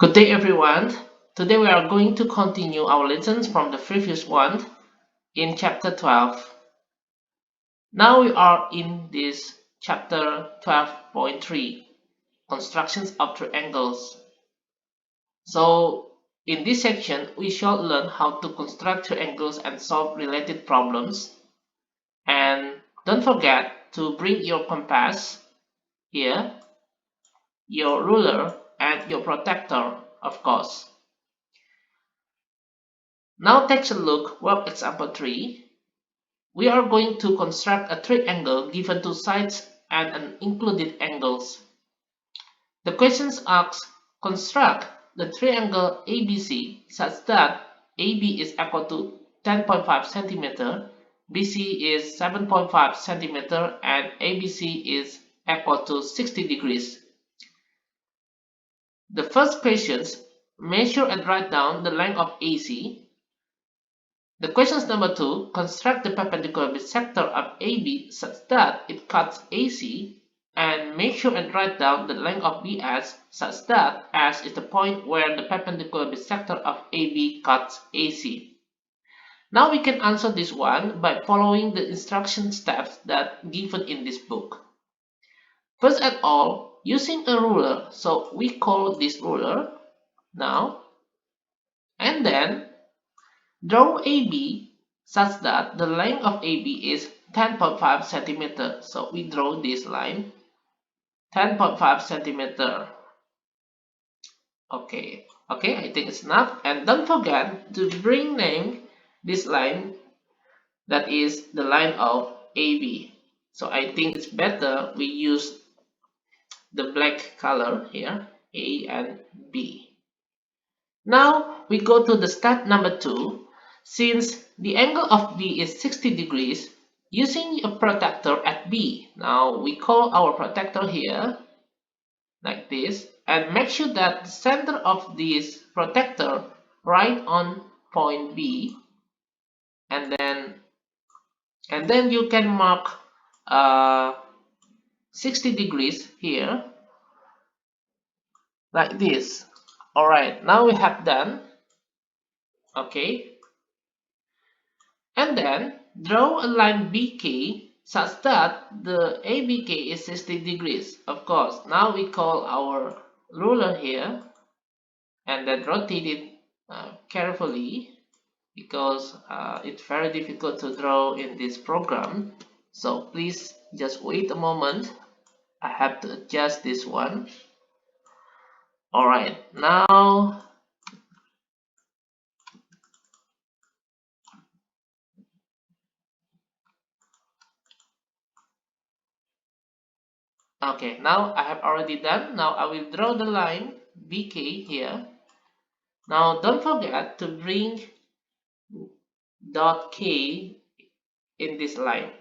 Good day everyone. Today we are going to continue our lessons from the previous one in chapter 12. Now we are in this chapter 12.3, constructions of triangles. So in this section we shall learn how to construct triangles and solve related problems. And don't forget to bring your compass here, your ruler and your protractor, of course. Now take a look work example 3. We are going to construct a triangle given two sides and an included angles. The questions asks, construct the triangle ABC such that AB is equal to 10.5 cm, BC is 7.5 cm, and ABC is equal to 60 degrees. The first questions, measure and write down the length of AC. The questions number 2, construct the perpendicular bisector of AB such that it cuts AC, and make sure and write down the length of BS such that S is the point where the perpendicular bisector of AB cuts AC. Now we can answer this one by following the instruction steps that given in this book. First of all, using a ruler, so we call this ruler now, and then draw AB such that the length of AB is 10.5 cm. So we draw this line 10.5 cm. Okay, I think it's enough. And don't forget to name this line, that is the line of AB. So I think it's better we use the black color here, A and B. Now we go to the step number 2. Since the angle of B is 60 degrees, using a protractor at B. Now we call our protractor here, like this, and make sure that the center of this protractor right on point B, and then you can mark 60 degrees here, like this. Alright, now we have done. Okay. And then draw a line BK such that the ABK is 60 degrees. Of course, now we call our ruler here and then rotate it carefully, because it's very difficult to draw in this program. So please just wait a moment. I have to adjust this one. Alright, now okay, now I have already done. Now I will draw the line BK here. Now don't forget to bring dot K in this line.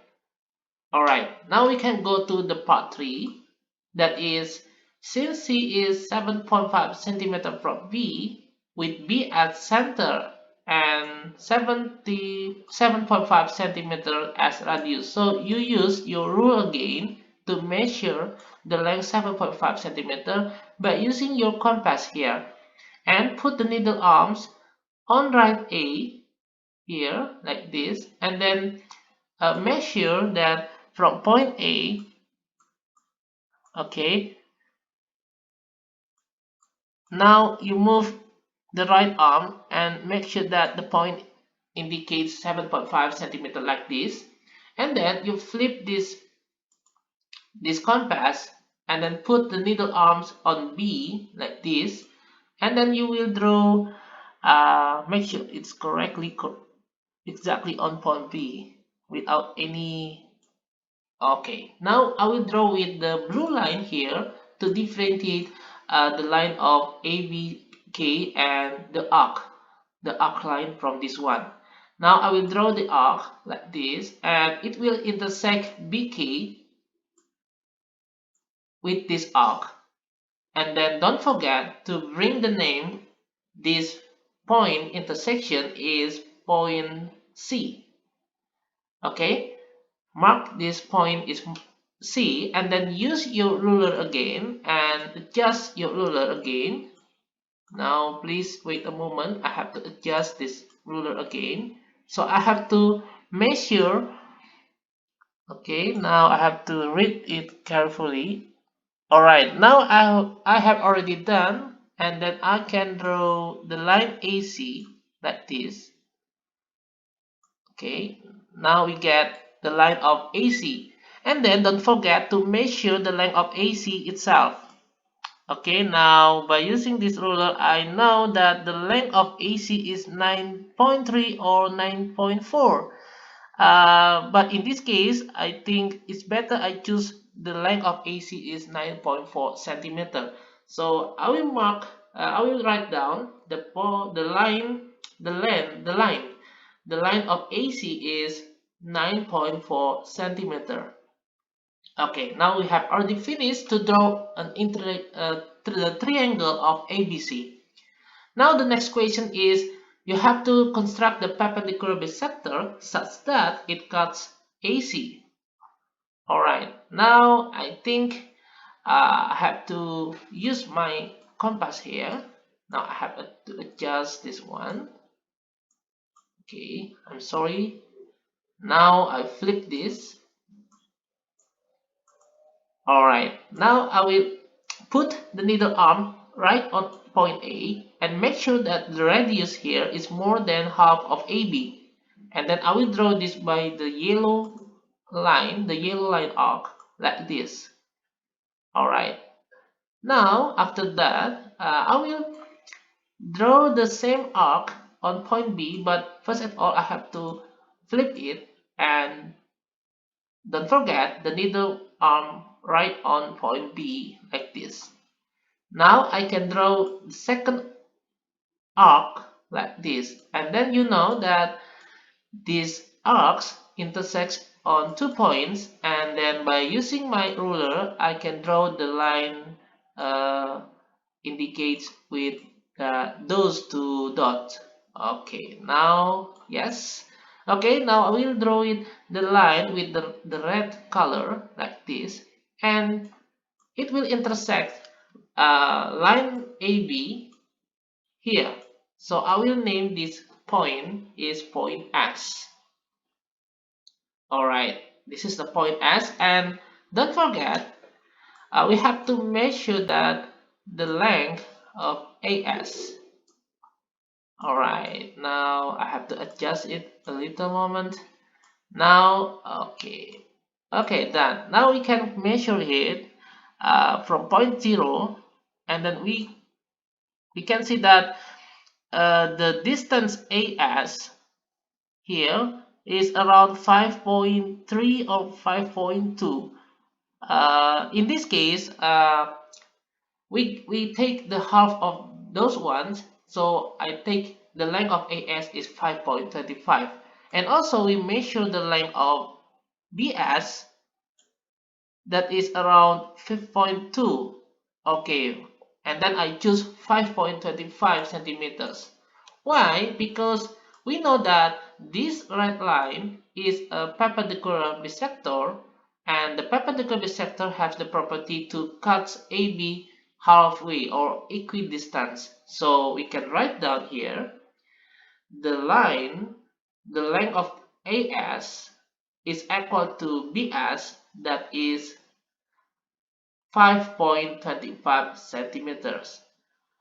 Alright, now we can go to the part 3. That is, since C is 7.5 cm from B, with B at center and 77.5 cm as radius. So you use your rule again to measure the length 7.5 cm by using your compass here, and put the needle arms on right A here, like this, and then measure that from point A. Okay, now you move the right arm and make sure that the point indicates 7.5 cm, like this, and then you flip this compass and then put the needle arms on B, like this, and then you will draw, make sure it's exactly on point B without any. Okay, now I will draw with the blue line here to differentiate the line of ABK and the arc line from this one. Now I will draw the arc like this, and it will intersect BK with this arc. And then don't forget to bring the name. This point intersection is point C. Okay, mark this point is C, and then use your ruler again and adjust your ruler again, Now please wait a moment. I have to adjust this ruler again. So I have to measure. Okay, now I have to read it carefully. Alright, now I have already done, and then I can draw the line AC like this. Okay, now we get the line of AC. And then don't forget to measure the length of AC itself. Okay, now by using this ruler, I know that the length of AC is 9.3 or 9.4. But in this case, I think it's better I choose the length of AC is 9.4 centimeter. So I will write down the line, the line of AC is 9.4 centimeter. Okay, now we have already finished to draw the triangle of ABC. Now the next question is, you have to construct the perpendicular bisector such that it cuts AC. Alright, now I think I have to use my compass here. Now I have to adjust this one. Okay, I'm sorry. Now I flip this. Alright, now I will put the needle arm right on point A and make sure that the radius here is more than half of AB. And then I will draw this by the yellow line arc, like this. Alright, now after that, I will draw the same arc on point B, but first of all I have to flip it, and don't forget the needle arm right on point B, like this. Now I can draw the second arc like this, and then you know that these arcs intersect on 2 points, and then by using my ruler I can draw the line indicates with those two dots. Okay, now yes. Okay, now I will draw it the line with the red color like this, and it will intersect line AB here. So I will name this point is point S. Alright, this is the point S, and don't forget we have to measure that the length of AS. Alright, now I have to adjust it a little moment. Now, okay, done. Now we can measure it from point 0, and then we can see that the distance AS here is around 5.3 or 5.2. In this case, we take the half of those ones, so I take the length of AS is 5.25, and also we measure the length of BS, that is around 5.2. Okay, and then I choose 5.25 centimeters. Why? Because we know that this red line is a perpendicular bisector, and the perpendicular bisector has the property to cut AB halfway or equidistant. So we can write down here the length of AS is equal to BS, that is 5.25 centimeters.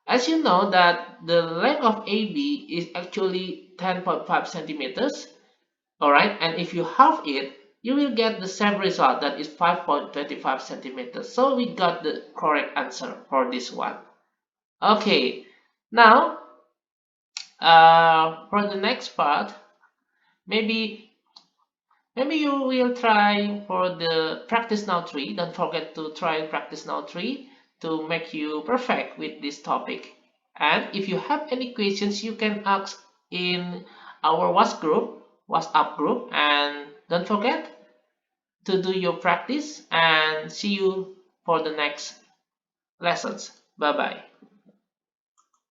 As you know that the length of AB is actually 10.5 centimeters, alright, and if you halve it, you will get the same result, that is 5.25 centimeters. So we got the correct answer for this one. Okay, now for the next part, maybe you will try for the practice now 3. Don't forget to try practice now 3 to make you perfect with this topic. And if you have any questions, you can ask in our WhatsApp group. And don't forget to do your practice, and see you for the next lessons. Bye bye.